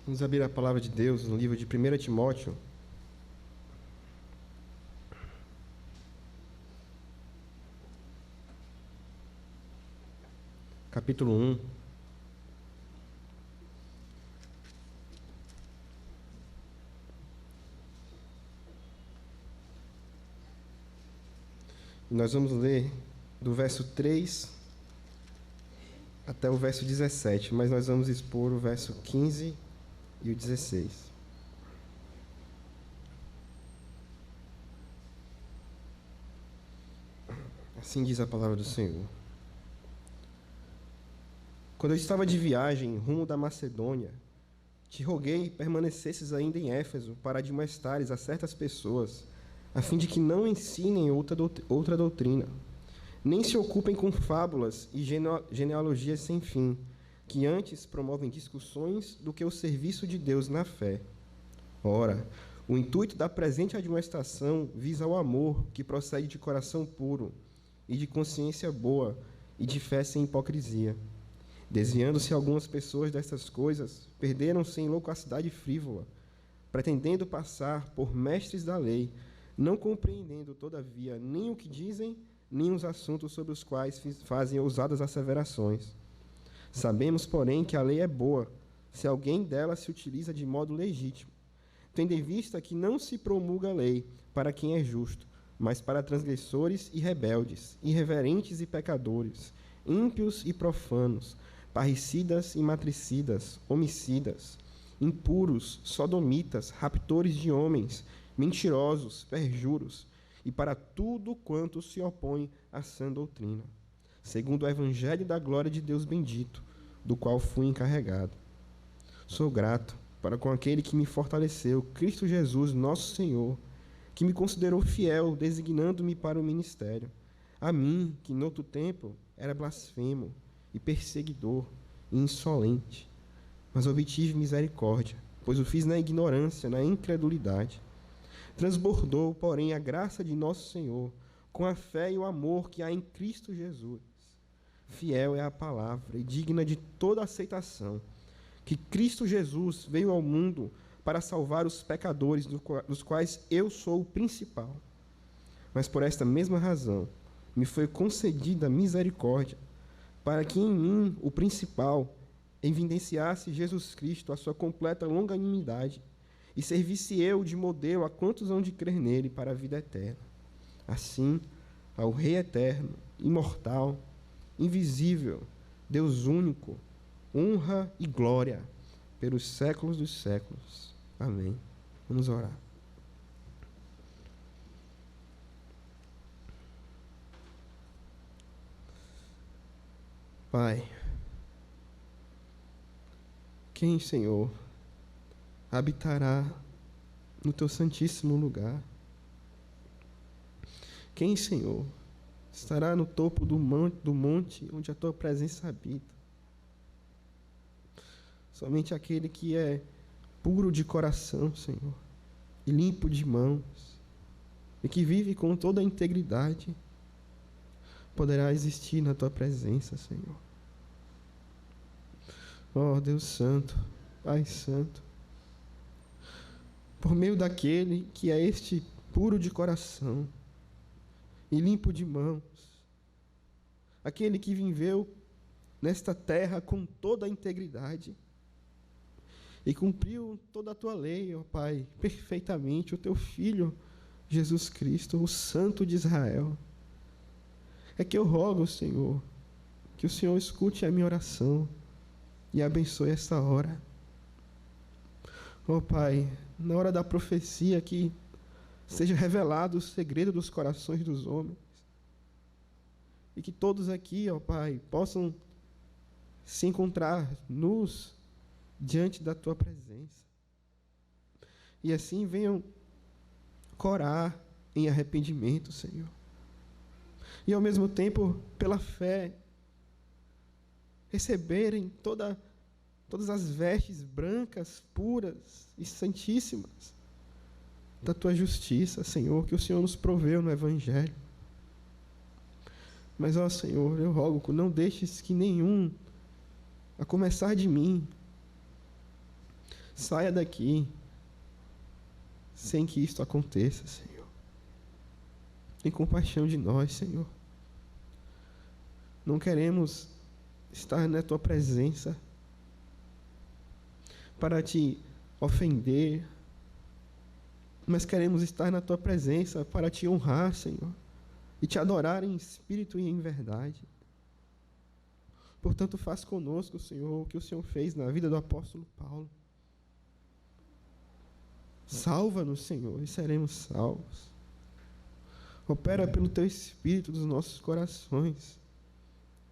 Vamos abrir a palavra de Deus no livro de 1 Timóteo. Capítulo 1. E nós vamos ler do verso 3 até o verso 17, mas nós vamos expor o verso 15 e o 16. Assim diz a palavra do Senhor. Quando eu estava de viagem rumo da Macedônia, te roguei permanecesses ainda em Éfeso para admoestares a certas pessoas, a fim de que não ensinem outra doutrina, nem se ocupem com fábulas e genealogias sem fim, que antes promovem discussões do que o serviço de Deus na fé. Ora, o intuito da presente admoestação visa o amor que procede de coração puro e de consciência boa e de fé sem hipocrisia. Desviando-se algumas pessoas destas coisas, perderam-se em loquacidade frívola, pretendendo passar por mestres da lei, não compreendendo, todavia, nem o que dizem, nem os assuntos sobre os quais fazem ousadas asseverações. Sabemos, porém, que a lei é boa, se alguém dela se utiliza de modo legítimo, tendo em vista que não se promulga a lei para quem é justo, mas para transgressores e rebeldes, irreverentes e pecadores, ímpios e profanos, parricidas e matricidas, homicidas, impuros, sodomitas, raptores de homens, mentirosos, perjuros, e para tudo quanto se opõe à sã doutrina, segundo o evangelho da glória de Deus bendito, do qual fui encarregado. Sou grato para com aquele que me fortaleceu, Cristo Jesus, nosso Senhor, que me considerou fiel, designando-me para o ministério. A mim, que noutro tempo era blasfemo e perseguidor e insolente, mas obtive misericórdia, pois o fiz na ignorância, na incredulidade. Transbordou, porém, a graça de nosso Senhor, com a fé e o amor que há em Cristo Jesus. Fiel é a palavra e digna de toda aceitação, que Cristo Jesus veio ao mundo para salvar os pecadores, dos quais eu sou o principal. Mas por esta mesma razão, me foi concedida misericórdia, para que em mim, o principal, evidenciasse Jesus Cristo a sua completa longanimidade, e servisse eu de modelo a quantos hão de crer nele para a vida eterna. Assim, ao Rei eterno, imortal, invisível, Deus único, honra e glória pelos séculos dos séculos. Amém. Vamos orar. Pai, quem, Senhor, habitará no teu santíssimo lugar? Quem, Senhor, estará no topo do monte onde a tua presença habita? Somente aquele que é puro de coração, Senhor, e limpo de mãos, e que vive com toda a integridade, poderá existir na tua presença, Senhor. Ó Deus Santo, Pai Santo, por meio daquele que é este puro de coração e limpo de mãos, aquele que viveu nesta terra com toda a integridade e cumpriu toda a tua lei, ó Pai, perfeitamente, o teu Filho, Jesus Cristo, o Santo de Israel. É que eu rogo, Senhor, que o Senhor escute a minha oração e abençoe esta hora. Ó Pai, na hora da profecia, que seja revelado o segredo dos corações dos homens, e que todos aqui, ó Pai, possam se encontrar nus diante da tua presença, e assim venham corar em arrependimento, Senhor, e ao mesmo tempo, pela fé, receberem todas as vestes brancas, puras e santíssimas da tua justiça, Senhor, que o Senhor nos proveu no Evangelho. Mas, ó Senhor, eu rogo, não deixes que nenhum, a começar de mim, saia daqui sem que isto aconteça, Senhor. Tem compaixão de nós, Senhor. Não queremos estar na Tua presença para Te ofender, mas queremos estar na Tua presença para Te honrar, Senhor, e Te adorar em espírito e em verdade. Portanto, faz conosco, Senhor, o que o Senhor fez na vida do apóstolo Paulo. Salva-nos, Senhor, e seremos salvos. Opera pelo Teu Espírito dos nossos corações.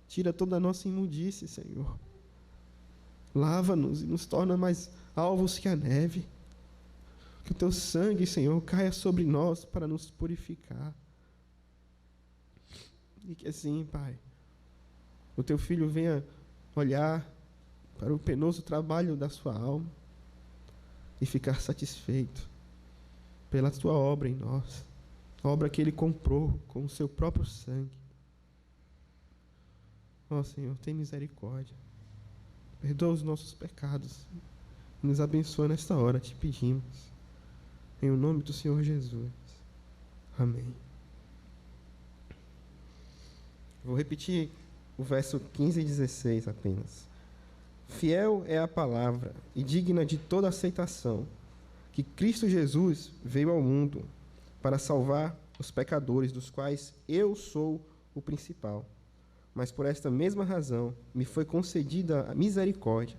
Tira toda a nossa imundície, Senhor. Lava-nos e nos torna mais alvos que a neve. Que o Teu sangue, Senhor, caia sobre nós para nos purificar. E que assim, Pai, o Teu Filho venha olhar para o penoso trabalho da sua alma e ficar satisfeito pela Tua obra em nós, a obra que Ele comprou com o Seu próprio sangue. Ó Senhor, tem misericórdia, perdoa os nossos pecados, nos abençoa nesta hora, te pedimos, em o nome do Senhor Jesus. Amém. Vou repetir o verso 15 e 16 apenas. Fiel é a palavra e digna de toda aceitação, que Cristo Jesus veio ao mundo para salvar os pecadores, dos quais eu sou o principal. Mas por esta mesma razão me foi concedida a misericórdia,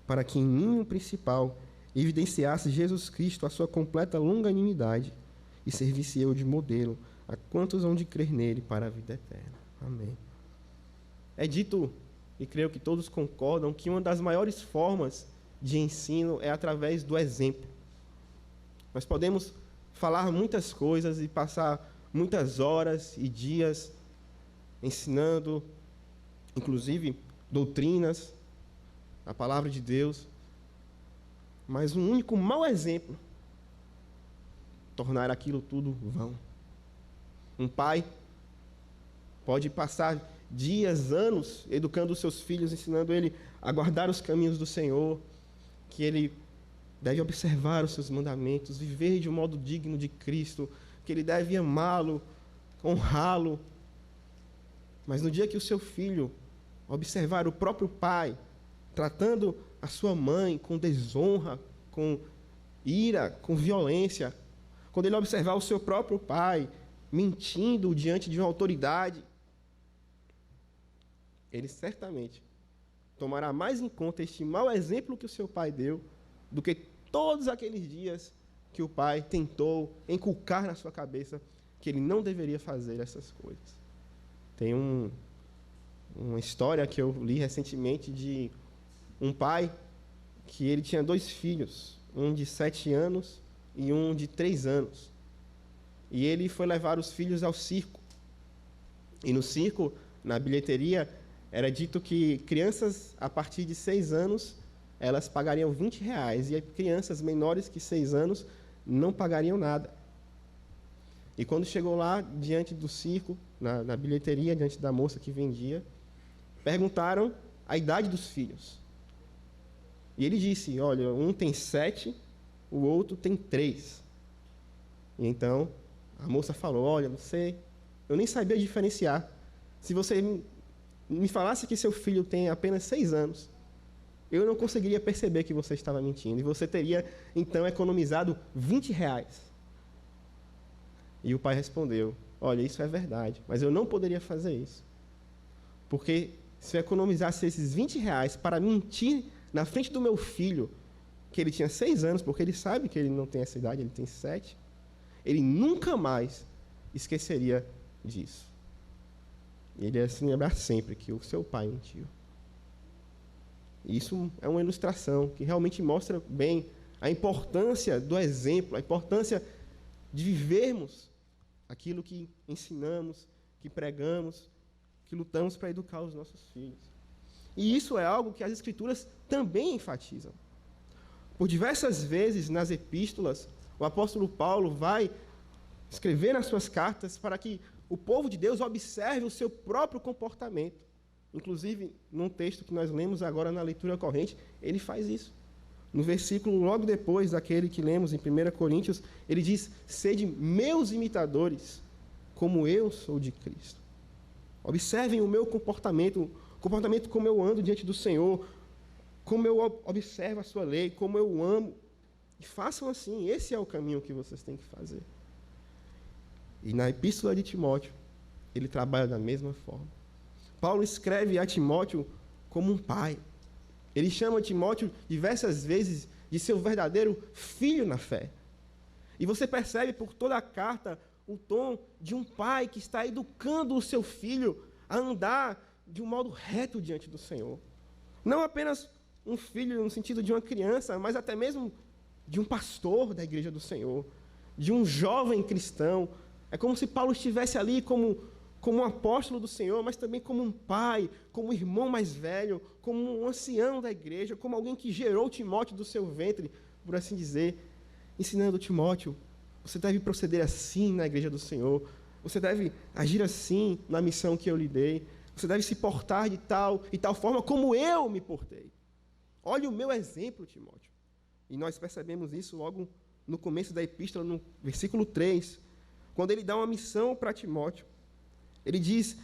para que em mim, o principal, evidenciasse Jesus Cristo a sua completa longanimidade e servisse eu de modelo a quantos hão de crer nele para a vida eterna. Amém. É dito, e creio que todos concordam, que uma das maiores formas de ensino é através do exemplo. Nós podemos falar muitas coisas e passar muitas horas e dias ensinando, inclusive, doutrinas, a palavra de Deus, mas um único mau exemplo tornar aquilo tudo vão. Um pai pode passar dias, anos, educando os seus filhos, ensinando ele a guardar os caminhos do Senhor, que ele deve observar os seus mandamentos, viver de um modo digno de Cristo, que ele deve amá-lo, honrá-lo. Mas no dia que o seu filho observar o próprio pai tratando a sua mãe com desonra, com ira, com violência, quando ele observar o seu próprio pai mentindo diante de uma autoridade, ele certamente tomará mais em conta este mau exemplo que o seu pai deu do que todos aqueles dias que o pai tentou inculcar na sua cabeça que ele não deveria fazer essas coisas. Tem uma história que eu li recentemente de um pai que ele tinha 2 filhos, um de 7 anos e um de 3 anos. E ele foi levar os filhos ao circo. E no circo, na bilheteria, era dito que crianças a partir de 6 anos, elas pagariam R$20, e crianças menores que 6 anos não pagariam nada. E quando chegou lá, diante do circo, na bilheteria, diante da moça que vendia, perguntaram a idade dos filhos. E ele disse, olha, um tem 7, o outro tem 3. E então, a moça falou, olha, eu nem sabia diferenciar. Se você me falasse que seu filho tem apenas 6 anos, eu não conseguiria perceber que você estava mentindo. E você teria, então, economizado R$20. E o pai respondeu, olha, isso é verdade, mas eu não poderia fazer isso. Porque se eu economizasse esses R$20 para mentir na frente do meu filho, que ele tinha 6 anos, porque ele sabe que ele não tem essa idade, ele tem 7, ele nunca mais esqueceria disso. E ele ia se lembrar sempre que o seu pai mentiu. Isso é uma ilustração que realmente mostra bem a importância do exemplo, a importância de vivermos aquilo que ensinamos, que pregamos, que lutamos para educar os nossos filhos. E isso é algo que as Escrituras também enfatizam. Por diversas vezes nas epístolas, o apóstolo Paulo vai escrever nas suas cartas para que o povo de Deus observe o seu próprio comportamento. Inclusive, num texto que nós lemos agora na leitura corrente, ele faz isso. No versículo logo depois daquele que lemos em 1 Coríntios, ele diz: sede meus imitadores, como eu sou de Cristo. Observem o meu comportamento como eu ando diante do Senhor, como eu observo a sua lei, como eu amo. E façam assim, esse é o caminho que vocês têm que fazer. E na epístola de Timóteo, ele trabalha da mesma forma. Paulo escreve a Timóteo como um pai. Ele chama Timóteo diversas vezes de seu verdadeiro filho na fé. E você percebe por toda a carta o tom de um pai que está educando o seu filho a andar de um modo reto diante do Senhor. Não apenas um filho no sentido de uma criança, mas até mesmo de um pastor da igreja do Senhor, de um jovem cristão. É como se Paulo estivesse ali como um apóstolo do Senhor, mas também como um pai, como um irmão mais velho, como um ancião da igreja, como alguém que gerou Timóteo do seu ventre, por assim dizer, ensinando Timóteo: você deve proceder assim na igreja do Senhor, você deve agir assim na missão que eu lhe dei, você deve se portar de tal e tal forma como eu me portei. Olha o meu exemplo, Timóteo. E nós percebemos isso logo no começo da epístola, no versículo 3, quando ele dá uma missão para Timóteo. Ele diz: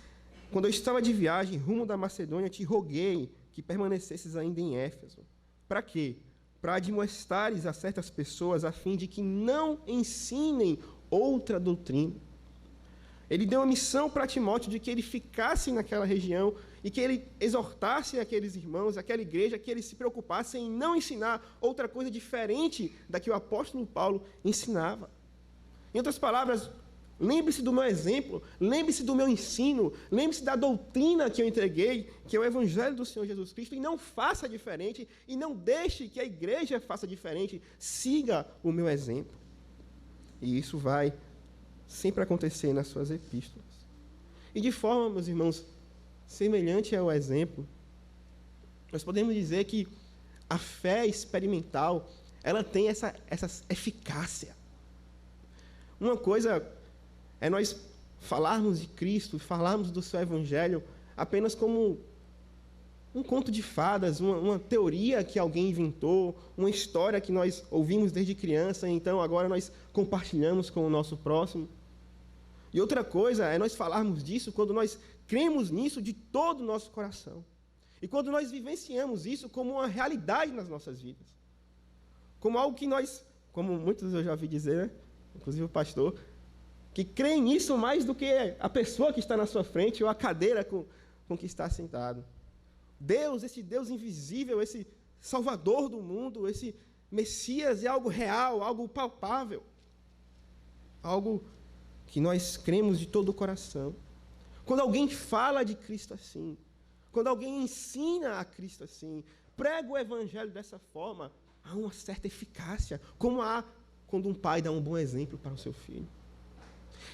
quando eu estava de viagem rumo da Macedônia, te roguei que permanecesses ainda em Éfeso. Para quê? Para admoestares a certas pessoas, a fim de que não ensinem outra doutrina. Ele deu uma missão para Timóteo de que ele ficasse naquela região e que ele exortasse aqueles irmãos, aquela igreja, que eles se preocupassem em não ensinar outra coisa diferente da que o apóstolo Paulo ensinava. Em outras palavras, lembre-se do meu exemplo, lembre-se do meu ensino, lembre-se da doutrina que eu entreguei, que é o Evangelho do Senhor Jesus Cristo, e não faça diferente, e não deixe que a igreja faça diferente, siga o meu exemplo. E isso vai sempre acontecer nas suas epístolas. E de forma, meus irmãos, semelhante ao exemplo, nós podemos dizer que a fé experimental, ela tem essa eficácia. Uma coisa é nós falarmos de Cristo, falarmos do seu Evangelho apenas como um conto de fadas, uma teoria que alguém inventou, uma história que nós ouvimos desde criança, e então agora nós compartilhamos com o nosso próximo. E outra coisa é nós falarmos disso quando nós cremos nisso de todo o nosso coração. E quando nós vivenciamos isso como uma realidade nas nossas vidas. Como algo que nós, como muitos eu já ouvi dizer, né? Inclusive o pastor, que crê nisso mais do que a pessoa que está na sua frente ou a cadeira com que está sentado. Deus, esse Deus invisível, esse Salvador do mundo, esse Messias é algo real, algo palpável. Algo que nós cremos de todo o coração. Quando alguém fala de Cristo assim, quando alguém ensina a Cristo assim, prega o Evangelho dessa forma, há uma certa eficácia, como há quando um pai dá um bom exemplo para o seu filho.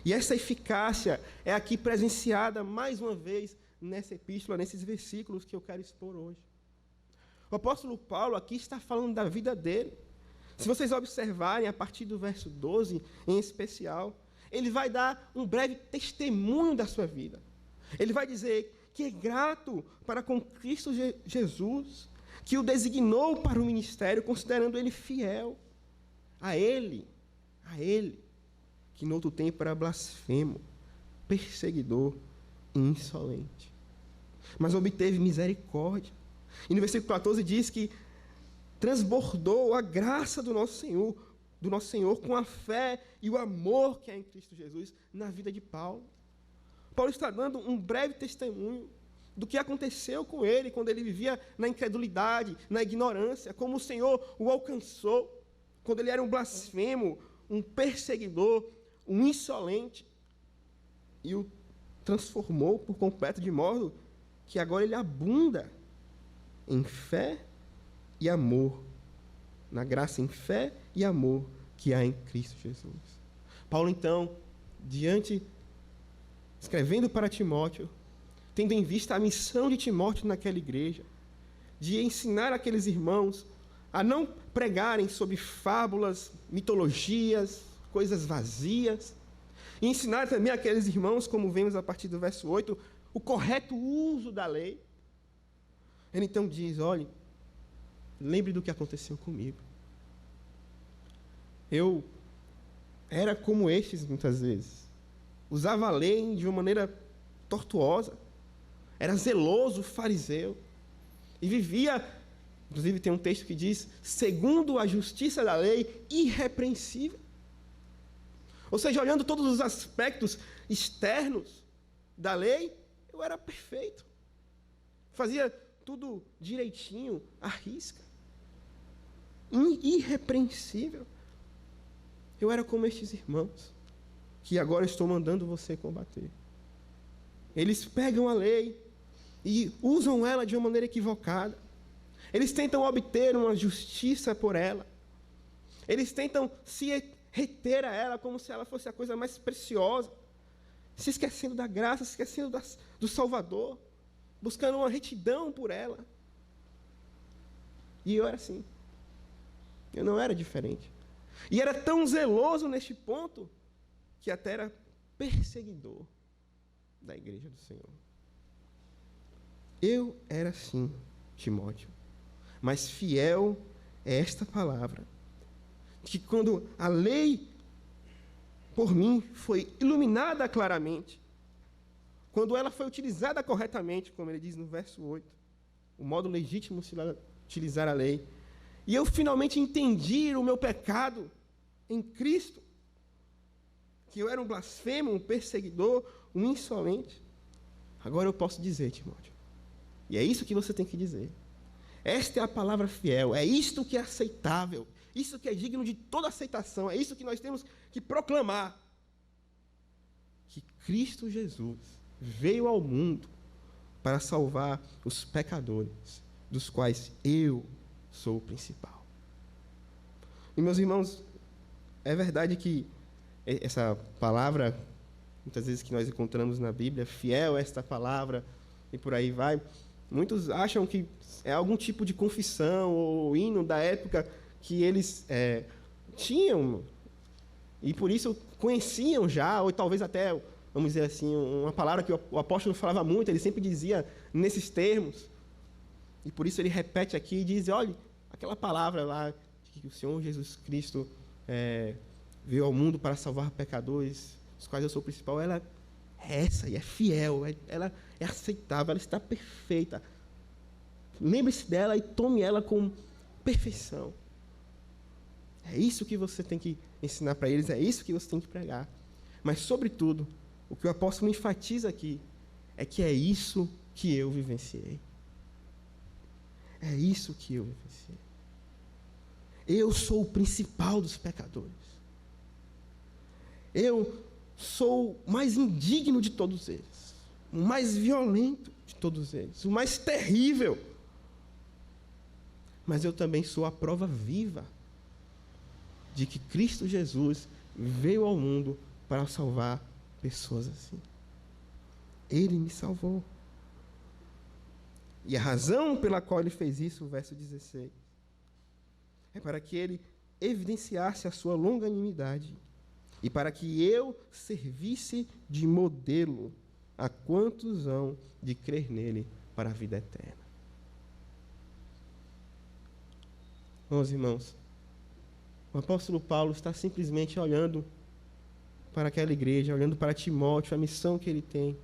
E essa eficácia é aqui presenciada mais uma vez nessa epístola, nesses versículos que eu quero expor hoje. O apóstolo Paulo aqui está falando da vida dele. Se vocês observarem a partir do verso 12, em especial, ele vai dar um breve testemunho da sua vida. Ele vai dizer que é grato para com Cristo Jesus, que o designou para o ministério, considerando ele fiel. A ele, que no outro tempo era blasfemo, perseguidor e insolente. Mas obteve misericórdia. E no versículo 14 diz que transbordou a graça do nosso Senhor com a fé e o amor que há em Cristo Jesus na vida de Paulo. Paulo está dando um breve testemunho do que aconteceu com ele quando ele vivia na incredulidade, na ignorância, como o Senhor o alcançou, quando ele era um blasfemo, um perseguidor, um insolente, e o transformou por completo, de modo que agora ele abunda em fé e amor, na graça em fé e amor que há em Cristo Jesus. Paulo, então, escrevendo para Timóteo, tendo em vista a missão de Timóteo naquela igreja, de ensinar aqueles irmãos a não pregarem sobre fábulas, mitologias, coisas vazias, e ensinar também aqueles irmãos, como vemos a partir do verso 8, o correto uso da lei. Ele então diz: olhe, lembre do que aconteceu comigo. Eu era como estes muitas vezes. Usava a lei de uma maneira tortuosa. Era zeloso, fariseu. E vivia, inclusive tem um texto que diz, segundo a justiça da lei, irrepreensível. Ou seja, olhando todos os aspectos externos da lei, eu era perfeito. Fazia tudo direitinho, à risca. Irrepreensível. Eu era como estes irmãos, que agora estou mandando você combater. Eles pegam a lei e usam ela de uma maneira equivocada. Eles tentam obter uma justiça por ela. Eles tentam se reter a ela como se ela fosse a coisa mais preciosa, se esquecendo da graça, se esquecendo do Salvador, buscando uma retidão por ela. E eu era assim. Eu não era diferente. E era tão zeloso neste ponto, que até era perseguidor da igreja do Senhor. Eu era assim, Timóteo. Mas fiel é esta palavra, que quando a lei, por mim, foi iluminada claramente, quando ela foi utilizada corretamente, como ele diz no verso 8, o modo legítimo de utilizar a lei, e eu finalmente entendi o meu pecado em Cristo, que eu era um blasfemo, um perseguidor, um insolente. Agora eu posso dizer, Timóteo, e é isso que você tem que dizer. Esta é a palavra fiel, é isto que é aceitável, isso que é digno de toda aceitação, é isso que nós temos que proclamar. Que Cristo Jesus veio ao mundo para salvar os pecadores, dos quais eu sou o principal. E, meus irmãos, é verdade que essa palavra, muitas vezes que nós encontramos na Bíblia, fiel a esta palavra, e por aí vai, muitos acham que é algum tipo de confissão ou hino da época que eles tinham, e por isso conheciam já, ou talvez até, vamos dizer assim, uma palavra que o apóstolo falava muito, ele sempre dizia nesses termos, e por isso ele repete aqui e diz, olha, aquela palavra lá, que o Senhor Jesus Cristo veio ao mundo para salvar pecadores, dos quais eu sou o principal, ela é essa, e é fiel, ela é aceitável, ela está perfeita. Lembre-se dela e tome ela com perfeição. É isso que você tem que ensinar para eles, é isso que você tem que pregar. Mas, sobretudo, o que o apóstolo enfatiza aqui é que é isso que eu vivenciei. É isso que eu vivenciei. Eu sou o principal dos pecadores. Eu sou o mais indigno de todos eles, o mais violento de todos eles, o mais terrível. Mas eu também sou a prova viva de que Cristo Jesus veio ao mundo para salvar pessoas assim. Ele me salvou. E a razão pela qual ele fez isso, o verso 16, é para que ele evidenciasse a sua longanimidade e para que eu servisse de modelo a quantos hão de crer nele para a vida eterna. Meus irmãos, o apóstolo Paulo está simplesmente olhando para aquela igreja, olhando para Timóteo, a missão que ele tem,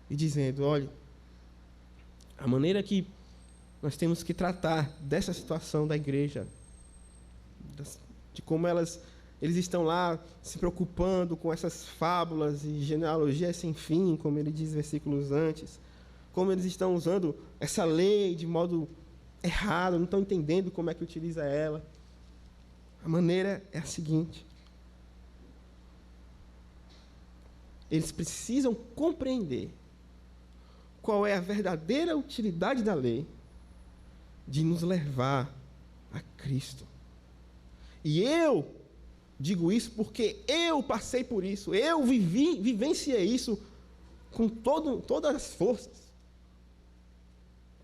e dizendo, olha, a maneira que nós temos que tratar dessa situação da igreja, de como eles estão lá se preocupando com essas fábulas e genealogias sem fim, como ele diz versículos antes, como eles estão usando essa lei de modo errado, não estão entendendo como é que utiliza ela. A maneira é a seguinte: eles precisam compreender qual é a verdadeira utilidade da lei de nos levar a Cristo. E eu digo isso porque eu passei por isso, eu vivenciei isso com todas as forças.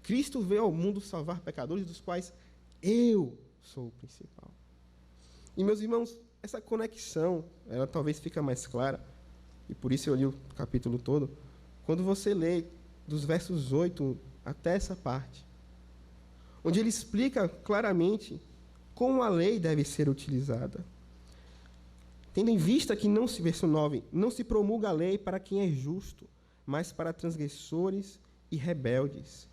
Cristo veio ao mundo salvar pecadores, dos quais eu sou o principal. E, meus irmãos, essa conexão, ela talvez fica mais clara, e por isso eu li o capítulo todo, quando você lê dos versos 8 até essa parte, onde ele explica claramente como a lei deve ser utilizada. Tendo em vista que verso 9, não se promulga a lei para quem é justo, mas para transgressores e rebeldes,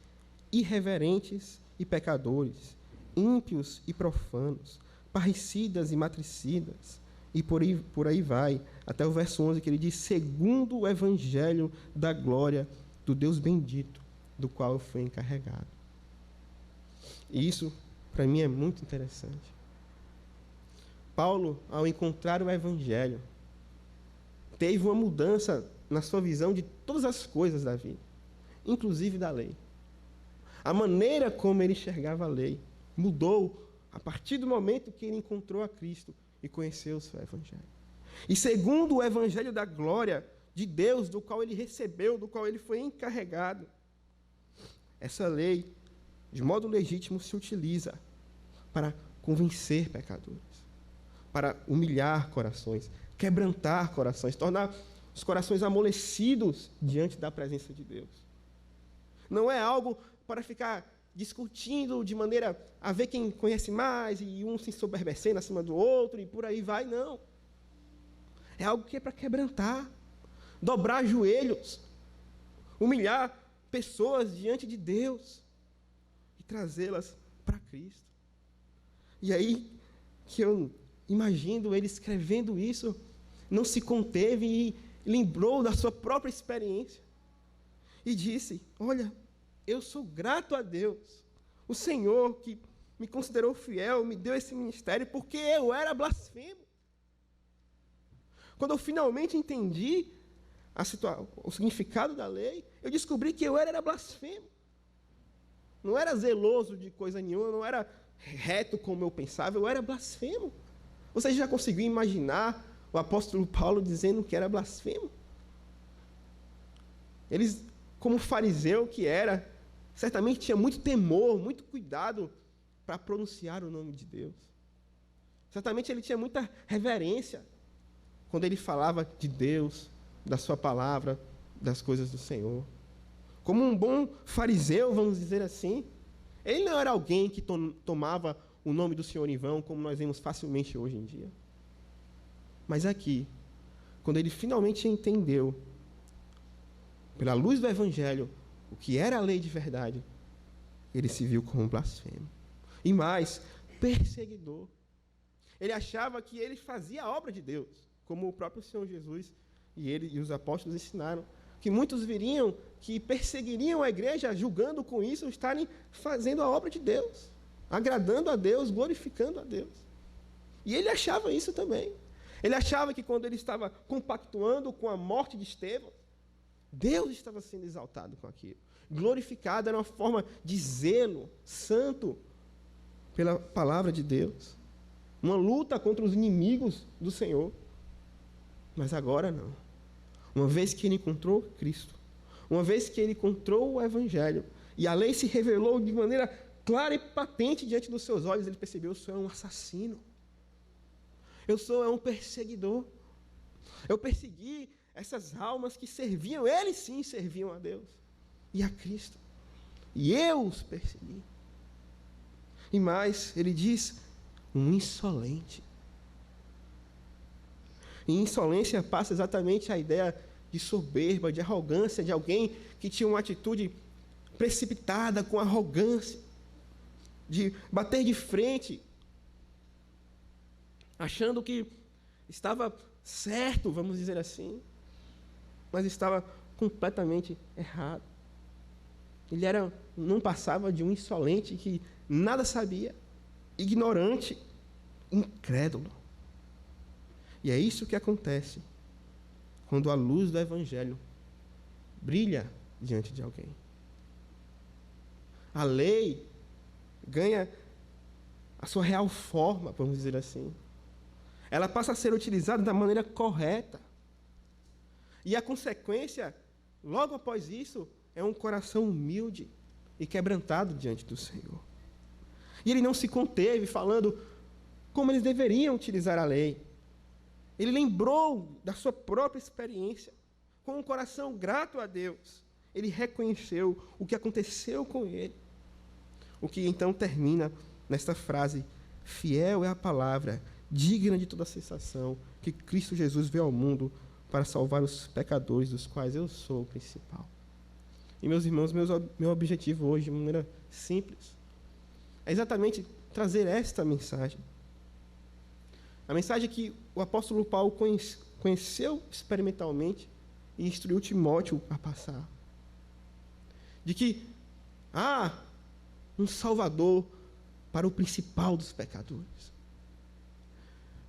irreverentes e pecadores, ímpios e profanos, parricidas e matricidas, e por aí vai, até o verso 11, que ele diz, segundo o evangelho da glória do Deus bendito, do qual eu fui encarregado. E isso, para mim, é muito interessante. Paulo, ao encontrar o evangelho, teve uma mudança na sua visão de todas as coisas da vida, inclusive da lei. A maneira como ele enxergava a lei mudou a partir do momento que ele encontrou a Cristo e conheceu o seu evangelho. E segundo o evangelho da glória de Deus, do qual ele recebeu, do qual ele foi encarregado, essa lei, de modo legítimo, se utiliza para convencer pecadores, para humilhar corações, quebrantar corações, tornar os corações amolecidos diante da presença de Deus. Não é algo para ficar discutindo de maneira a ver quem conhece mais e um se ensoberbecendo acima do outro e por aí vai, não. É algo que é para quebrantar, dobrar joelhos, humilhar pessoas diante de Deus e trazê-las para Cristo. E aí que eu imagino ele escrevendo isso, não se conteve e lembrou da sua própria experiência e disse, olha, eu sou grato a Deus, o Senhor que me considerou fiel, me deu esse ministério, porque eu era blasfemo. Quando eu finalmente entendi o significado da lei, eu descobri que eu era blasfemo. Não era zeloso de coisa nenhuma, não era reto como eu pensava, eu era blasfemo. Você já conseguiu imaginar o apóstolo Paulo dizendo que era blasfemo? Eles, como fariseu que era, certamente tinha muito temor, muito cuidado para pronunciar o nome de Deus. Certamente ele tinha muita reverência quando ele falava de Deus, da sua palavra, das coisas do Senhor. Como um bom fariseu, vamos dizer assim, ele não era alguém que tomava o nome do Senhor em vão, como nós vemos facilmente hoje em dia. Mas aqui, quando ele finalmente entendeu, pela luz do Evangelho, o que era a lei de verdade, ele se viu como um blasfemo. E mais, perseguidor. Ele achava que ele fazia a obra de Deus, como o próprio Senhor Jesus e ele e os apóstolos ensinaram, que muitos viriam que perseguiriam a igreja, julgando com isso estarem fazendo a obra de Deus, agradando a Deus, glorificando a Deus. E ele achava isso também. Ele achava que quando ele estava compactuando com a morte de Estevão, Deus estava sendo exaltado com aquilo, glorificado, era uma forma de zelo santo pela palavra de Deus, uma luta contra os inimigos do Senhor. Mas agora não. Uma vez que ele encontrou Cristo, uma vez que ele encontrou o Evangelho, e a lei se revelou de maneira clara e patente diante dos seus olhos, ele percebeu, eu sou um assassino, eu sou um perseguidor, eu persegui essas almas que serviam, eles sim serviam a Deus e a Cristo, e eu os persegui. E mais, ele diz, um insolente. E insolência passa exatamente a ideia de soberba, de arrogância, de alguém que tinha uma atitude precipitada, com arrogância, de bater de frente, achando que estava certo, vamos dizer assim, mas estava completamente errado. Ele não passava de um insolente que nada sabia, ignorante, incrédulo. E é isso que acontece quando a luz do Evangelho brilha diante de alguém. A lei ganha a sua real forma, vamos dizer assim. Ela passa a ser utilizada da maneira correta. E a consequência, logo após isso, é um coração humilde e quebrantado diante do Senhor. E ele não se conteve falando como eles deveriam utilizar a lei. Ele lembrou da sua própria experiência, com um coração grato a Deus. Ele reconheceu o que aconteceu com ele. O que então termina nesta frase: fiel é a palavra, digna de toda sensação, que Cristo Jesus veio ao mundo para salvar os pecadores, dos quais eu sou o principal. E, meus irmãos, meu objetivo hoje, de maneira simples, é exatamente trazer esta mensagem. A mensagem que o apóstolo Paulo conheceu experimentalmente e instruiu Timóteo a passar. De que há um Salvador para o principal dos pecadores.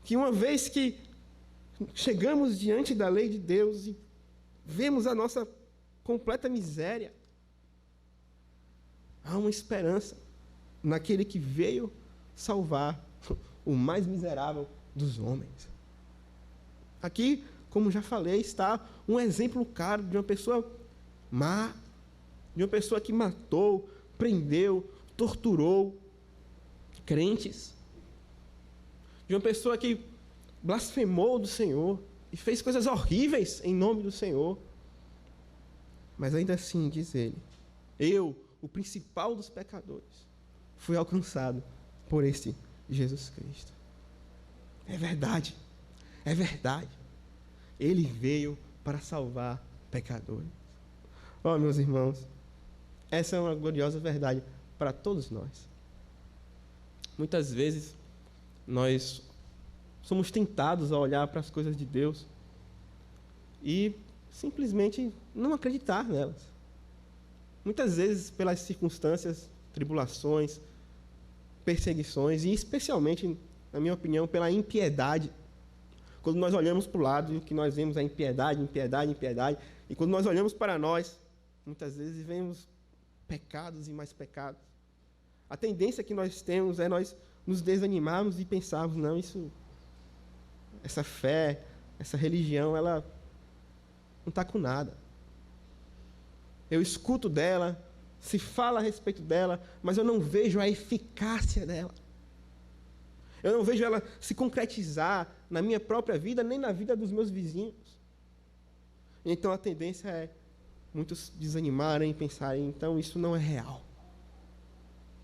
Que uma vez que chegamos diante da lei de Deus e vemos a nossa completa miséria, há uma esperança naquele que veio salvar o mais miserável dos homens. Aqui, como já falei, está um exemplo claro de uma pessoa má, de uma pessoa que matou, prendeu, torturou crentes, de uma pessoa que blasfemou do Senhor e fez coisas horríveis em nome do Senhor. Mas ainda assim, diz ele, eu, o principal dos pecadores, fui alcançado por este Jesus Cristo. É verdade, é verdade. Ele veio para salvar pecadores. Oh, meus irmãos, essa é uma gloriosa verdade para todos nós. Muitas vezes, nós somos tentados a olhar para as coisas de Deus e simplesmente não acreditar nelas. Muitas vezes, pelas circunstâncias, tribulações, perseguições e, especialmente, na minha opinião, pela impiedade. Quando nós olhamos para o lado e o que nós vemos é impiedade, impiedade, impiedade. E quando nós olhamos para nós, muitas vezes vemos pecados e mais pecados. A tendência que nós temos é nós nos desanimarmos e pensarmos, não, essa fé, essa religião, ela não está com nada. Eu escuto dela, se fala a respeito dela, mas eu não vejo a eficácia dela. Eu não vejo ela se concretizar na minha própria vida, nem na vida dos meus vizinhos. Então a tendência é muitos desanimarem e pensarem, então isso não é real.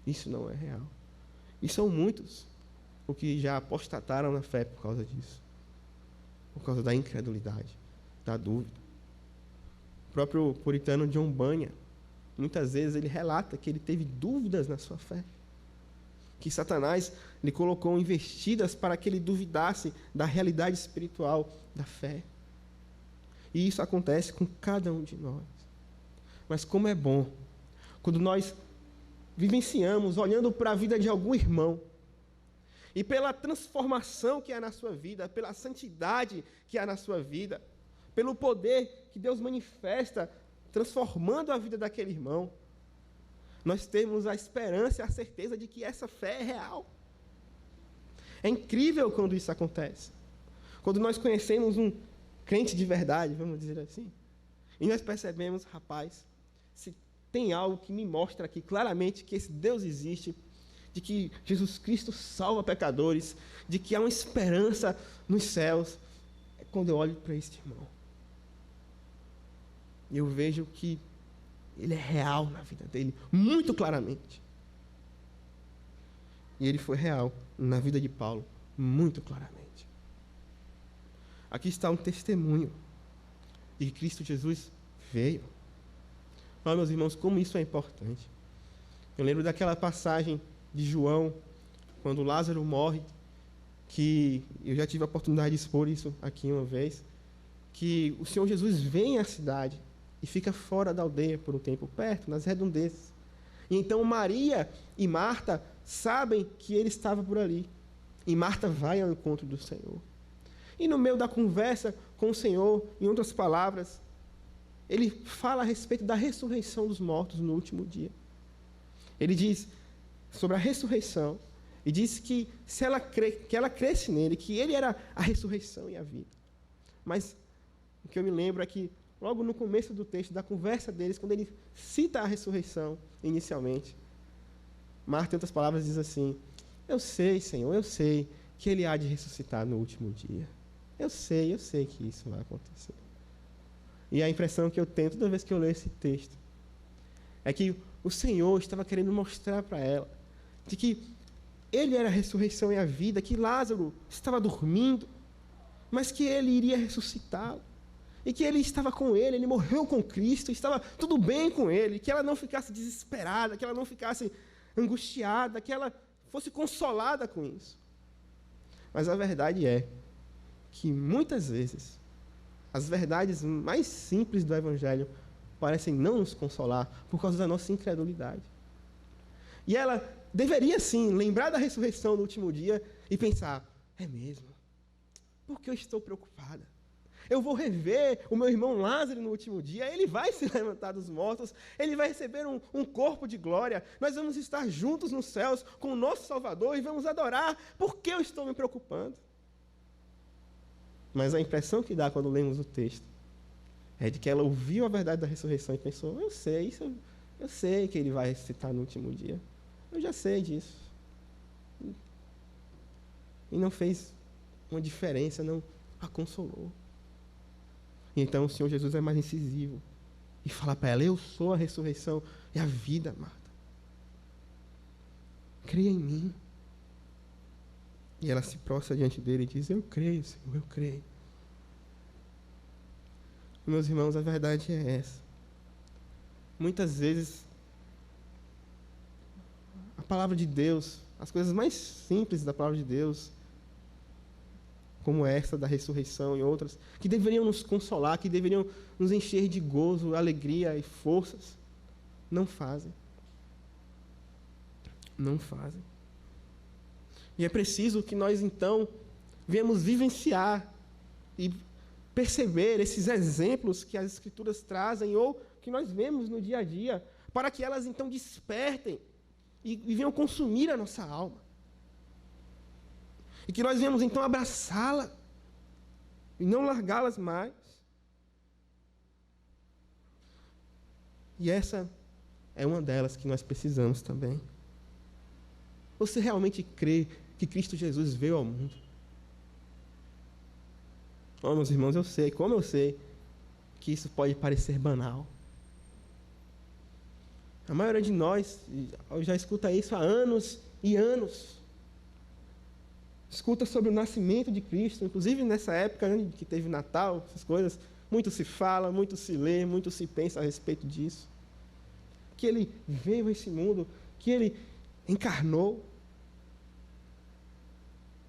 Isso não é real. E são muitos os que já apostataram na fé por causa disso. Por causa da incredulidade, da dúvida. O próprio puritano John Bunyan, muitas vezes ele relata que ele teve dúvidas na sua fé. Que Satanás lhe colocou investidas para que ele duvidasse da realidade espiritual da fé. E isso acontece com cada um de nós. Mas como é bom quando nós vivenciamos olhando para a vida de algum irmão e pela transformação que há na sua vida, pela santidade que há na sua vida, pelo poder que Deus manifesta transformando a vida daquele irmão, nós temos a esperança e a certeza de que essa fé é real. É incrível quando isso acontece. Quando nós conhecemos um crente de verdade, vamos dizer assim, e nós percebemos, rapaz, se tem algo que me mostra aqui claramente que esse Deus existe, de que Jesus Cristo salva pecadores, de que há uma esperança nos céus, é quando eu olho para este irmão. E eu vejo que ele é real na vida dele, muito claramente. E ele foi real na vida de Paulo, muito claramente. Aqui está um testemunho de que Cristo Jesus veio. Olha, meus irmãos, como isso é importante. Eu lembro daquela passagem de João, quando Lázaro morre, que eu já tive a oportunidade de expor isso aqui uma vez, que o Senhor Jesus vem à cidade e fica fora da aldeia por um tempo, perto, nas redondezas. E então Maria e Marta sabem que ele estava por ali. E Marta vai ao encontro do Senhor. E no meio da conversa com o Senhor, em outras palavras, ele fala a respeito da ressurreição dos mortos no último dia. Ele diz sobre a ressurreição e diz que se ela que ela cresce nele, que ele era a ressurreição e a vida. Mas o que eu me lembro é que logo no começo do texto, da conversa deles, quando ele cita a ressurreição inicialmente, Marta, em outras palavras, diz assim: eu sei, Senhor, eu sei que ele há de ressuscitar no último dia. Eu sei que isso vai acontecer. E a impressão que eu tenho toda vez que eu leio esse texto é que o Senhor estava querendo mostrar para ela de que Ele era a ressurreição e a vida, que Lázaro estava dormindo, mas que Ele iria ressuscitá-lo. E que Ele estava com ele, Ele morreu com Cristo, estava tudo bem com Ele, que ela não ficasse desesperada, que ela não ficasse angustiada, que ela fosse consolada com isso. Mas a verdade é que muitas vezes as verdades mais simples do Evangelho parecem não nos consolar por causa da nossa incredulidade. E ela deveria sim lembrar da ressurreição no último dia e pensar, é mesmo, por que eu estou preocupada? Eu vou rever o meu irmão Lázaro no último dia, ele vai se levantar dos mortos, ele vai receber um corpo de glória, nós vamos estar juntos nos céus com o nosso Salvador e vamos adorar. Por que eu estou me preocupando? Mas a impressão que dá quando lemos o texto é de que ela ouviu a verdade da ressurreição e pensou, eu sei que ele vai ressuscitar no último dia, eu já sei disso. E não fez uma diferença, não a consolou. E então o Senhor Jesus é mais incisivo e fala para ela, eu sou a ressurreição e a vida, Marta. Creia em mim. E ela se prostra diante dele e diz, eu creio, Senhor, eu creio. Meus irmãos, a verdade é essa. Muitas vezes, a palavra de Deus, as coisas mais simples da palavra de Deus, como essa da ressurreição e outras, que deveriam nos consolar, que deveriam nos encher de gozo, alegria e forças, não fazem. Não fazem. E é preciso que nós, então, venhamos vivenciar e perceber esses exemplos que as Escrituras trazem ou que nós vemos no dia a dia, para que elas, então, despertem e venham consumir a nossa alma. E que nós venhamos, então, abraçá-la e não largá-las mais. E essa é uma delas que nós precisamos também. Você realmente crê que Cristo Jesus veio ao mundo? Oh, meus irmãos, eu sei, como eu sei, que isso pode parecer banal. A maioria de nós já escuta isso há anos e anos. Escuta sobre o nascimento de Cristo, inclusive nessa época que teve Natal, essas coisas, muito se fala, muito se lê, muito se pensa a respeito disso. Que Ele veio a esse mundo, que Ele encarnou.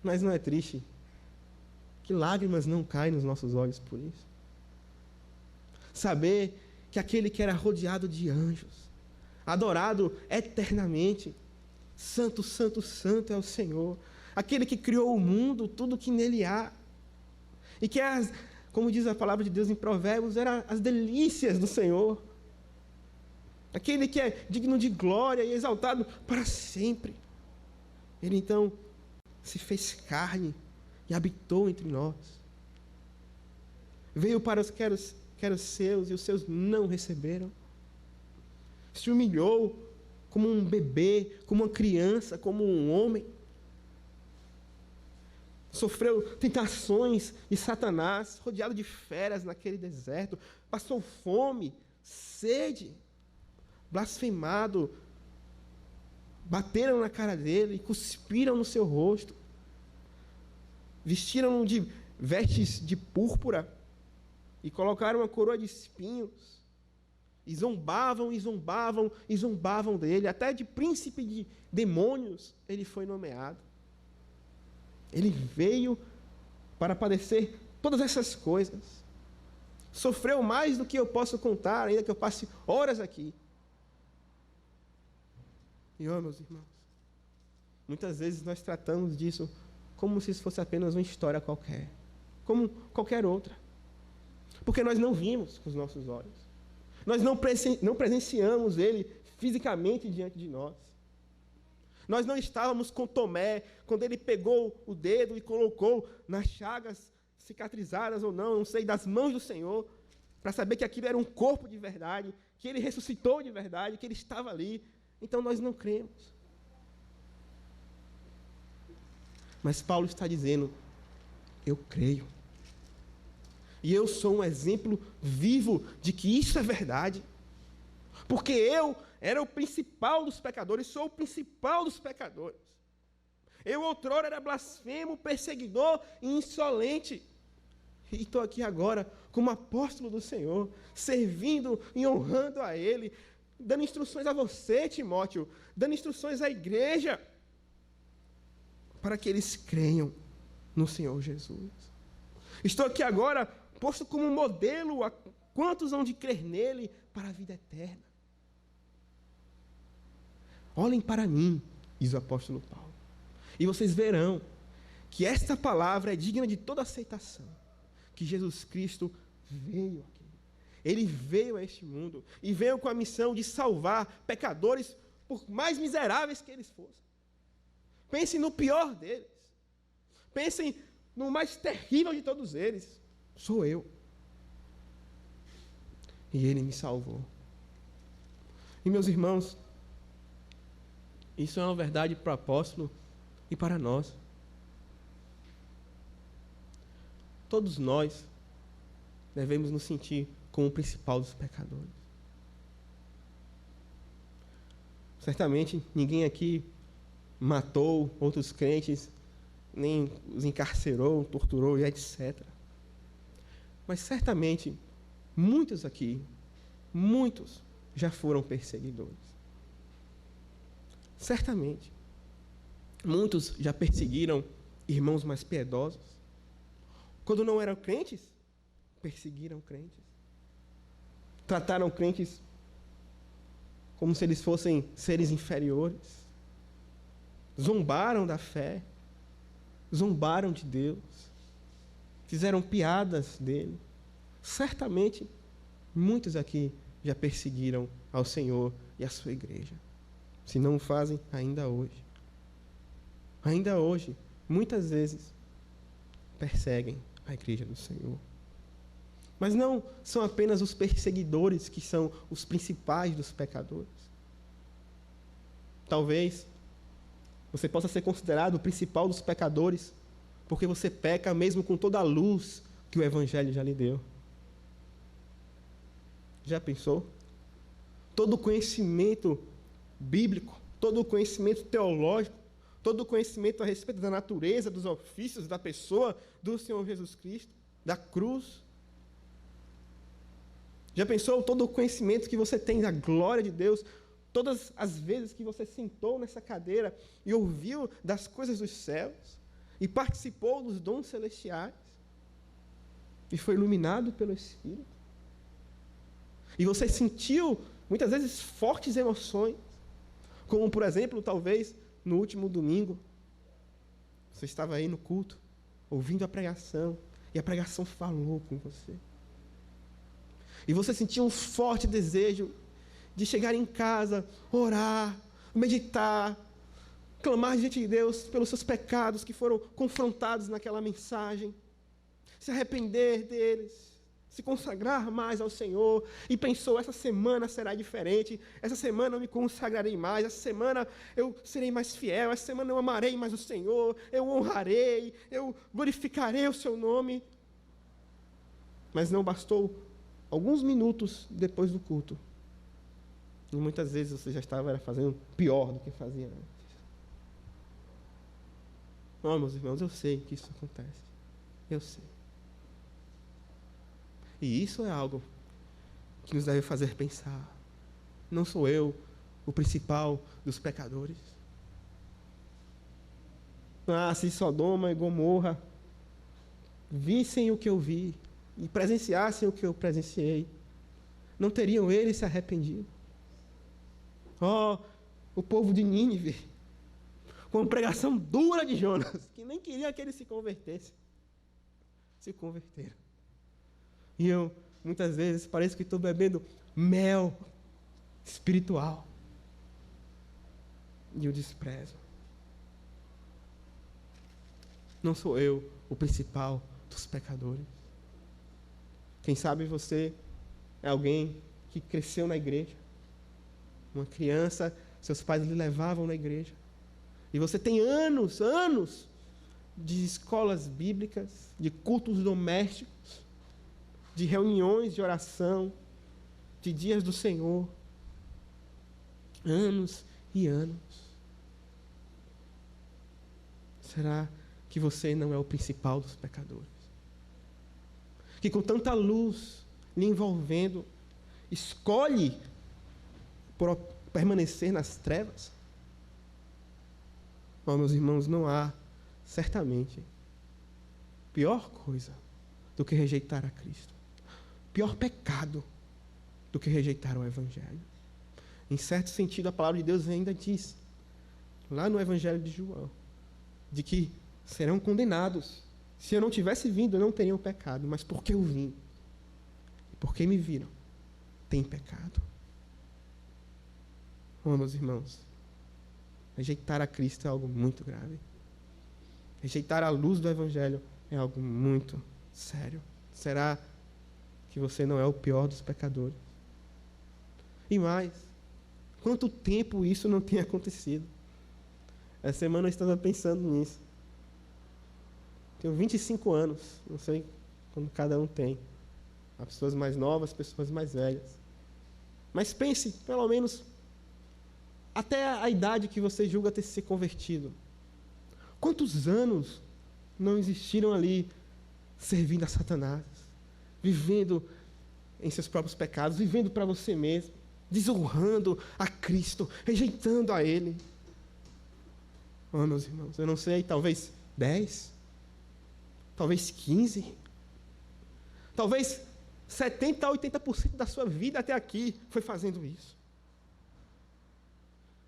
Mas não é triste que lágrimas não caem nos nossos olhos por isso? Saber que aquele que era rodeado de anjos, adorado eternamente, santo, santo, santo é o Senhor, aquele que criou o mundo, tudo que nele há, e que, como diz a palavra de Deus em Provérbios, eram as delícias do Senhor, aquele que é digno de glória e exaltado para sempre. Ele então se fez carne e habitou entre nós. Veio para os que eram seus e os seus não receberam. Se humilhou como um bebê, como uma criança, como um homem. Sofreu tentações de Satanás, rodeado de feras naquele deserto. Passou fome, sede, blasfemado. Bateram na cara dele, cuspiram no seu rosto. Vestiram-no de vestes de púrpura e colocaram uma coroa de espinhos. E zombavam, e zombavam, e zombavam dele. Até de príncipe de demônios ele foi nomeado. Ele veio para padecer todas essas coisas. Sofreu mais do que eu posso contar, ainda que eu passe horas aqui. E, meus irmãos, muitas vezes nós tratamos disso como se isso fosse apenas uma história qualquer, como qualquer outra. Porque nós não vimos com os nossos olhos. Nós não presenciamos ele fisicamente diante de nós. Nós não estávamos com Tomé quando ele pegou o dedo e colocou nas chagas cicatrizadas ou não sei, das mãos do Senhor, para saber que aquilo era um corpo de verdade, que ele ressuscitou de verdade, que ele estava ali. Então nós não cremos. Mas Paulo está dizendo, eu creio. E eu sou um exemplo vivo de que isso é verdade. Porque eu era o principal dos pecadores, sou o principal dos pecadores. Eu outrora era blasfemo, perseguidor e insolente. E estou aqui agora como apóstolo do Senhor, servindo e honrando a Ele, dando instruções a você, Timóteo, dando instruções à igreja, para que eles creiam no Senhor Jesus. Estou aqui agora posto como modelo a quantos hão de crer nele para a vida eterna. Olhem para mim, diz o apóstolo Paulo, e vocês verão que esta palavra é digna de toda aceitação, que Jesus Cristo veio aqui. Ele veio a este mundo e veio com a missão de salvar pecadores, por mais miseráveis que eles fossem. Pensem no pior deles. Pensem no mais terrível de todos eles. Sou eu. E Ele me salvou. E meus irmãos, isso é uma verdade para o apóstolo e para nós. Todos nós devemos nos sentir como o principal dos pecadores. Certamente ninguém aqui matou outros crentes, nem os encarcerou, torturou e etc. Mas certamente muitos aqui, muitos já foram perseguidores. Certamente muitos já perseguiram irmãos mais piedosos. Quando não eram crentes, perseguiram crentes. Trataram crentes como se eles fossem seres inferiores. Zombaram da fé. Zombaram de Deus. Fizeram piadas dele. Certamente, muitos aqui já perseguiram ao Senhor e a sua igreja. Se não o fazem, ainda hoje. Ainda hoje, muitas vezes, perseguem a igreja do Senhor. Mas não são apenas os perseguidores que são os principais dos pecadores. Talvez você possa ser considerado o principal dos pecadores porque você peca mesmo com toda a luz que o Evangelho já lhe deu. Já pensou? Todo o conhecimento bíblico, todo o conhecimento teológico, todo o conhecimento a respeito da natureza, dos ofícios, da pessoa do Senhor Jesus Cristo, da cruz. Já pensou todo o conhecimento que você tem da glória de Deus, todas as vezes que você sentou nessa cadeira e ouviu das coisas dos céus, e participou dos dons celestiais, e foi iluminado pelo Espírito? E você sentiu, muitas vezes, fortes emoções, como, por exemplo, talvez, no último domingo, você estava aí no culto, ouvindo a pregação, e a pregação falou com você. E você sentiu um forte desejo de chegar em casa, orar, meditar, clamar diante de Deus pelos seus pecados que foram confrontados naquela mensagem, se arrepender deles, se consagrar mais ao Senhor, e pensou, essa semana será diferente, essa semana eu me consagrarei mais, essa semana eu serei mais fiel, essa semana eu amarei mais o Senhor, eu honrarei, eu glorificarei o seu nome. Mas não bastou alguns minutos depois do culto, e muitas vezes você já estava fazendo pior do que fazia antes. Não, meus irmãos, eu sei que isso acontece, eu sei. E isso é algo que nos deve fazer pensar. Não sou eu o principal dos pecadores? Se Sodoma e Gomorra vissem o que eu vi e presenciassem o que eu presenciei, não teriam eles se arrependido? O povo de Nínive, com a pregação dura de Jonas, que nem queria que ele se convertesse, se converteram. E eu, muitas vezes, parece que estou bebendo mel espiritual. E eu desprezo. Não sou eu o principal dos pecadores. Quem sabe você é alguém que cresceu na igreja. Uma criança, seus pais lhe levavam na igreja. E você tem anos de escolas bíblicas, de cultos domésticos, de reuniões de oração, de dias do Senhor. Anos e anos. Será que você não é o principal dos pecadores? Que com tanta luz lhe envolvendo, escolhe por permanecer nas trevas? Oh, meus irmãos, não há, certamente, pior coisa do que rejeitar a Cristo. Pior pecado do que rejeitar o Evangelho. Em certo sentido, a palavra de Deus ainda diz, lá no Evangelho de João, de que serão condenados. Se eu não tivesse vindo, eu não teria pecado, mas porque eu vim, e porque me viram, tem pecado. Oh, meus irmãos, rejeitar a Cristo é algo muito grave. Rejeitar a luz do Evangelho é algo muito sério. Será que você não é o pior dos pecadores? E mais, quanto tempo isso não tem acontecido? Essa semana eu estava pensando nisso. Tenho 25 anos, não sei quando cada um tem. Há pessoas mais novas, pessoas mais velhas. Mas pense, pelo menos, até a idade que você julga ter se convertido. Quantos anos não existiram ali servindo a Satanás, vivendo em seus próprios pecados, vivendo para você mesmo, desonrando a Cristo, rejeitando a Ele? Oh, meus irmãos, eu não sei, talvez 10, talvez 15, talvez 70% a 80% da sua vida até aqui foi fazendo isso.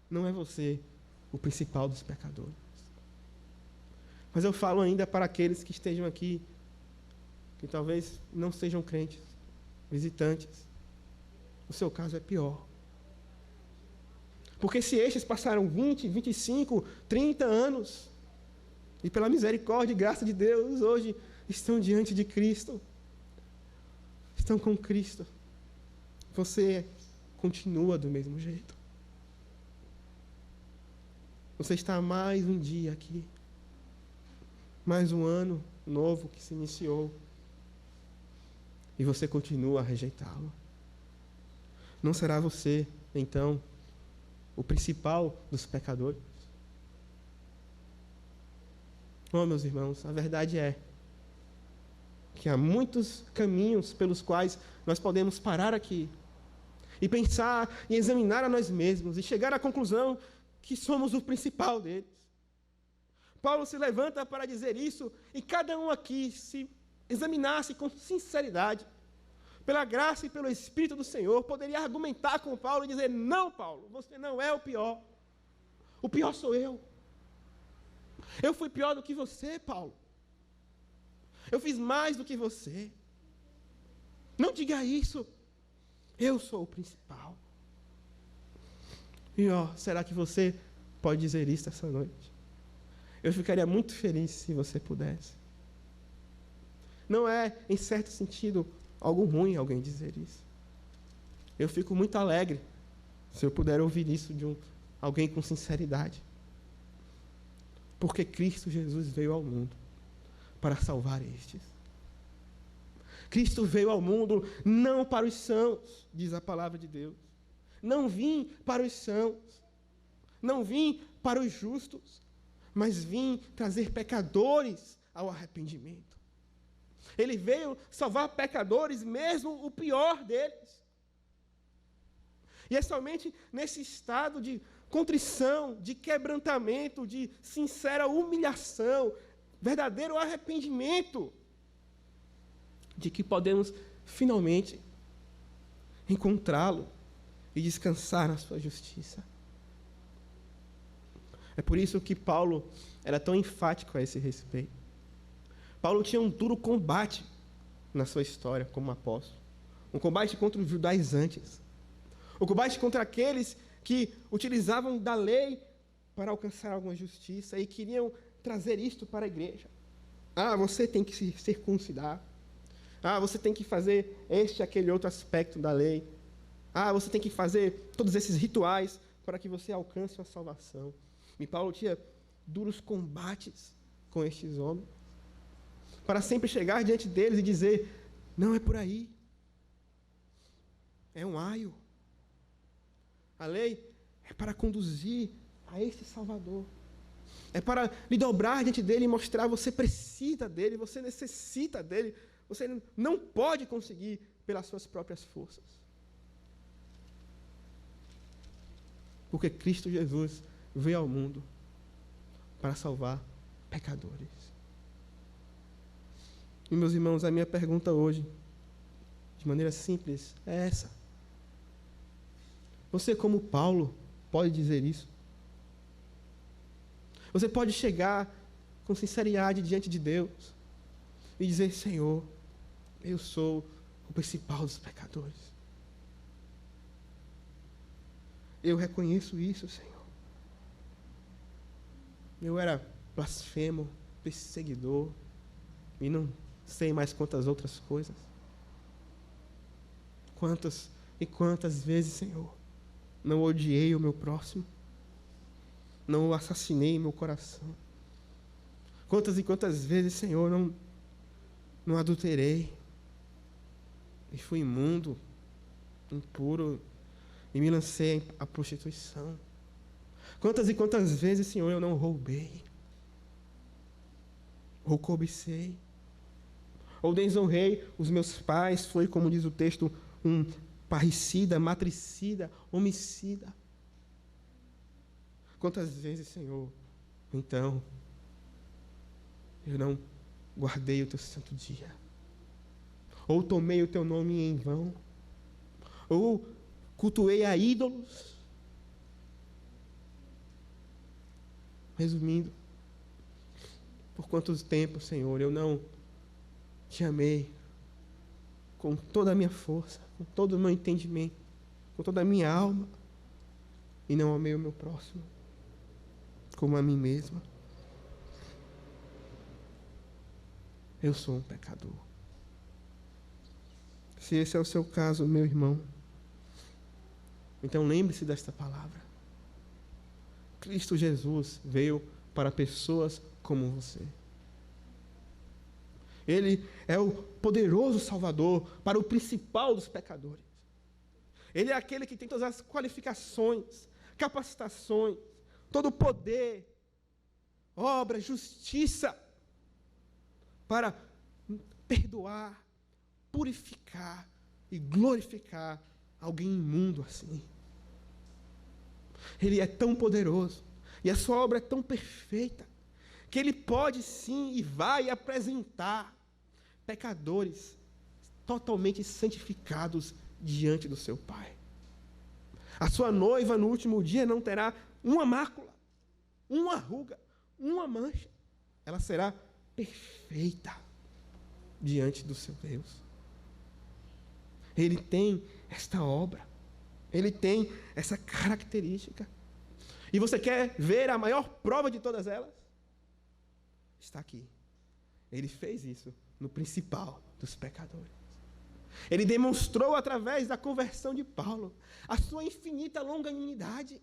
Não é você o principal dos pecadores. Mas eu falo ainda para aqueles que estejam aqui, que talvez não sejam crentes, visitantes. O seu caso é pior. Porque se estes passaram 20, 25, 30 anos, e pela misericórdia e graça de Deus, hoje estão diante de Cristo, estão com Cristo, você continua do mesmo jeito. Você está mais um dia aqui, mais um ano novo que se iniciou, e você continua a rejeitá-lo. Não será você, então, o principal dos pecadores? Oh, meus irmãos, a verdade é que há muitos caminhos pelos quais nós podemos parar aqui e pensar e examinar a nós mesmos e chegar à conclusão que somos o principal deles. Paulo se levanta para dizer isso e cada um aqui se examinasse com sinceridade, pela graça e pelo Espírito do Senhor, poderia argumentar com Paulo e dizer: não, Paulo, você não é o pior sou eu. Eu fui pior do que você, Paulo. Eu fiz mais do que você. Não diga isso. Eu sou o principal. E será que você pode dizer isso essa noite? Eu ficaria muito feliz se você pudesse. Não é, em certo sentido, algo ruim alguém dizer isso. Eu fico muito alegre se eu puder ouvir isso de alguém com sinceridade. Porque Cristo Jesus veio ao mundo para salvar estes. Cristo veio ao mundo não para os sãos, diz a palavra de Deus. Não vim para os sãos, não vim para os justos, mas vim trazer pecadores ao arrependimento. Ele veio salvar pecadores, mesmo o pior deles. E é somente nesse estado de contrição, de quebrantamento, de sincera humilhação, verdadeiro arrependimento, de que podemos finalmente encontrá-lo e descansar na sua justiça. É por isso que Paulo era tão enfático a esse respeito. Paulo tinha um duro combate na sua história como apóstolo. Um combate contra os judaizantes. Um combate contra aqueles que utilizavam da lei para alcançar alguma justiça e queriam trazer isto para a igreja. Você tem que se circuncidar. Você tem que fazer este e aquele outro aspecto da lei. Você tem que fazer todos esses rituais para que você alcance a salvação. E Paulo tinha duros combates com estes homens, para sempre chegar diante deles e dizer: não é por aí. É um aio. A lei é para conduzir a este Salvador. É para lhe dobrar diante dele e mostrar: você precisa dele, você necessita dele, você não pode conseguir pelas suas próprias forças. Porque Cristo Jesus veio ao mundo para salvar pecadores. E, meus irmãos, a minha pergunta hoje, de maneira simples, é essa. Você, como Paulo, pode dizer isso? Você pode chegar com sinceridade diante de Deus e dizer: Senhor, eu sou o principal dos pecadores. Eu reconheço isso, Senhor. Eu era blasfemo, perseguidor, e não sei mais quantas outras coisas. Quantas e quantas vezes, Senhor, não odiei o meu próximo, não o assassinei em meu coração. Quantas e quantas vezes, Senhor, não adulterei, e fui imundo, impuro, e me lancei à prostituição. Quantas e quantas vezes, Senhor, eu não roubei, ou cobicei, ou desonrei os meus pais, foi, como diz o texto, um parricida, matricida, homicida. Quantas vezes, Senhor, então, eu não guardei o teu santo dia, ou tomei o teu nome em vão, ou cultuei a ídolos. Resumindo, por quanto tempo, Senhor, eu não te amei com toda a minha força, com todo o meu entendimento, com toda a minha alma, e não amei o meu próximo como a mim mesma. Eu sou um pecador. Se esse é o seu caso, meu irmão, então lembre-se desta palavra. Cristo Jesus veio para pessoas como você. Ele é o poderoso Salvador para o principal dos pecadores. Ele é aquele que tem todas as qualificações, capacitações, todo o poder, obra, justiça, para perdoar, purificar e glorificar alguém imundo assim. Ele é tão poderoso e a sua obra é tão perfeita que ele pode sim e vai apresentar pecadores totalmente santificados diante do seu Pai. A sua noiva no último dia não terá uma mácula, uma ruga, uma mancha. Ela será perfeita diante do seu Deus. Ele tem esta obra, ele tem essa característica. E você quer ver a maior prova de todas elas? Está aqui. Ele fez isso no principal dos pecadores. Ele demonstrou através da conversão de Paulo a sua infinita longanimidade.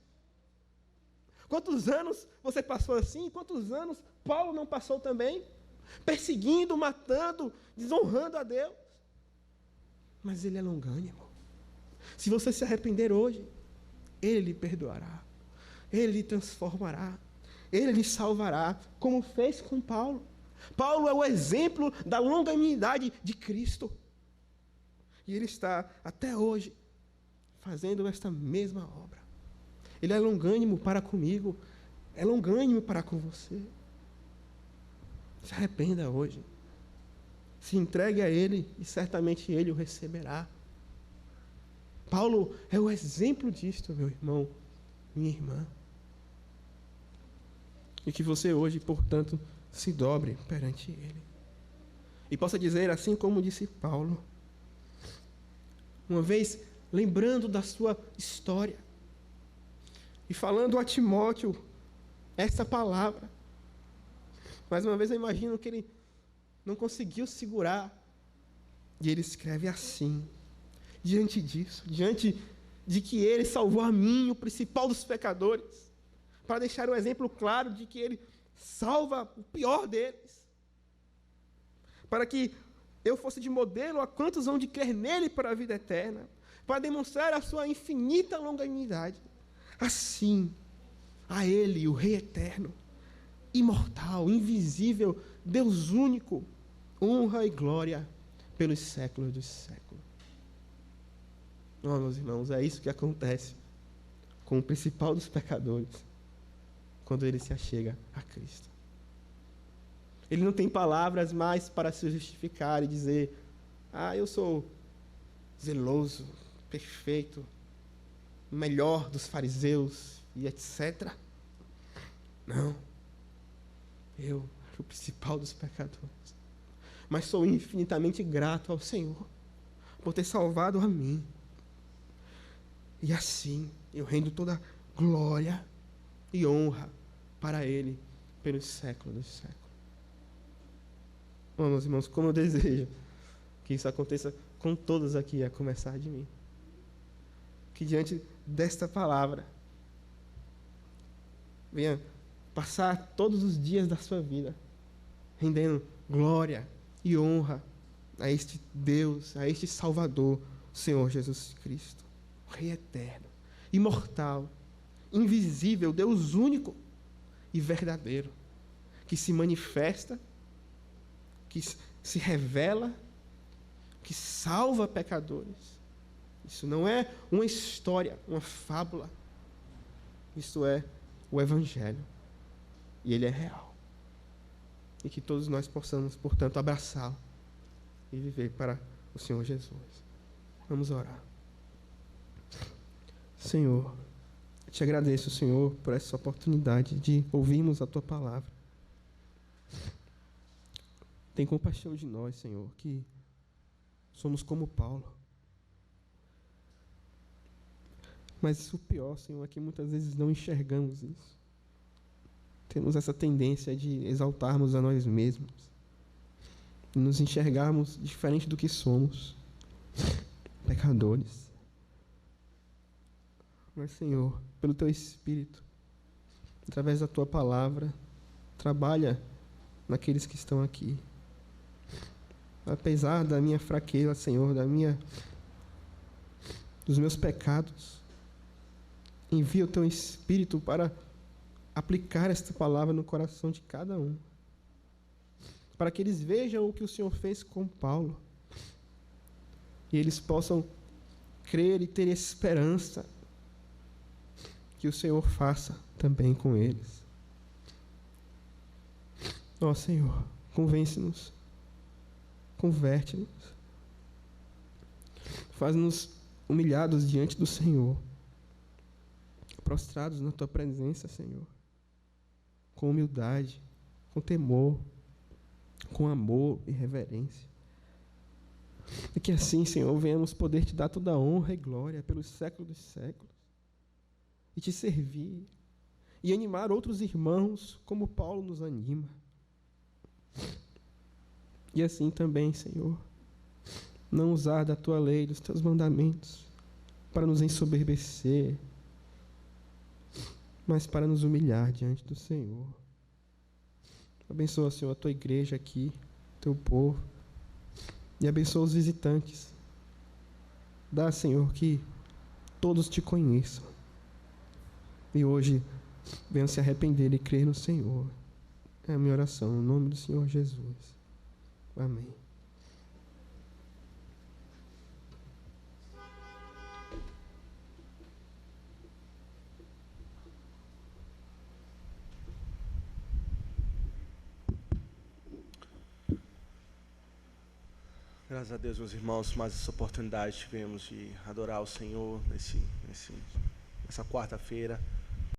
Quantos anos você passou assim? Quantos anos Paulo não passou também? Perseguindo, matando, desonrando a Deus. Mas ele é longânimo. Se você se arrepender hoje, ele lhe perdoará. Ele lhe transformará. Ele lhe salvará, como fez com Paulo. Paulo é o exemplo da longanimidade de Cristo. E ele está, até hoje, fazendo esta mesma obra. Ele é longânimo para comigo, é longânimo para com você. Se arrependa hoje. Se entregue a Ele e certamente Ele o receberá. Paulo é o exemplo disto, meu irmão, minha irmã. E que você hoje, portanto, se dobre perante Ele. E possa dizer, assim como disse Paulo, uma vez lembrando da sua história, e falando a Timóteo essa palavra. Mais uma vez eu imagino que ele não conseguiu segurar. E ele escreve assim, diante disso, diante de que ele salvou a mim, o principal dos pecadores, para deixar um exemplo claro de que ele salva o pior deles, para que eu fosse de modelo a quantos hão de crer nele para a vida eterna, para demonstrar a sua infinita longanimidade, Assim, a Ele, o Rei eterno, imortal, invisível, Deus único, honra e glória pelos séculos dos séculos. Oh, meus irmãos, é isso que acontece com o principal dos pecadores quando ele se achega a Cristo. Ele não tem palavras mais para se justificar e dizer: eu sou zeloso, perfeito, melhor dos fariseus e etc. Não. Eu sou o principal dos pecadores, mas sou infinitamente grato ao Senhor por ter salvado a mim. E assim eu rendo toda glória e honra para Ele pelos séculos dos séculos. Oh, meus irmãos, como eu desejo que isso aconteça com todos aqui, a começar de mim. Que diante desta palavra venha passar todos os dias da sua vida rendendo glória e honra a este Deus, a este Salvador, Senhor Jesus Cristo, o Rei eterno, imortal, invisível, Deus único e verdadeiro, que se manifesta, que se revela, que salva pecadores. Isso não é uma história, uma fábula. Isso é o Evangelho. E ele é real. E que todos nós possamos, portanto, abraçá-lo e viver para o Senhor Jesus. Vamos orar. Senhor, eu te agradeço, Senhor, por essa oportunidade de ouvirmos a Tua palavra. Tem compaixão de nós, Senhor, que somos como Paulo. Mas o pior, Senhor, é que muitas vezes não enxergamos isso. Temos essa tendência de exaltarmos a nós mesmos, de nos enxergarmos diferente do que somos, pecadores. Mas, Senhor, pelo Teu Espírito, através da Tua palavra, trabalha naqueles que estão aqui. Apesar da minha fraqueza, Senhor, dos meus pecados, envia o Teu Espírito para aplicar esta palavra no coração de cada um, para que eles vejam o que o Senhor fez com Paulo e eles possam crer e ter esperança que o Senhor faça também com eles. Ó Senhor, convence-nos, converte-nos, faz-nos humilhados diante do Senhor, prostrados na Tua presença, Senhor, com humildade, com temor, com amor e reverência. E que assim, Senhor, venhamos poder Te dar toda a honra e glória pelos séculos dos séculos, e Te servir, e animar outros irmãos, como Paulo nos anima. E assim também, Senhor, não usar da Tua lei, dos Teus mandamentos, para nos ensoberbecer, mas para nos humilhar diante do Senhor. Abençoa, Senhor, a Tua igreja aqui, Teu povo, e abençoa os visitantes. Dá, Senhor, que todos Te conheçam, e hoje venham se arrepender e crer no Senhor. É a minha oração, no nome do Senhor Jesus. Amém. Graças a Deus, meus irmãos, mais essa oportunidade tivemos de adorar o Senhor nessa quarta-feira.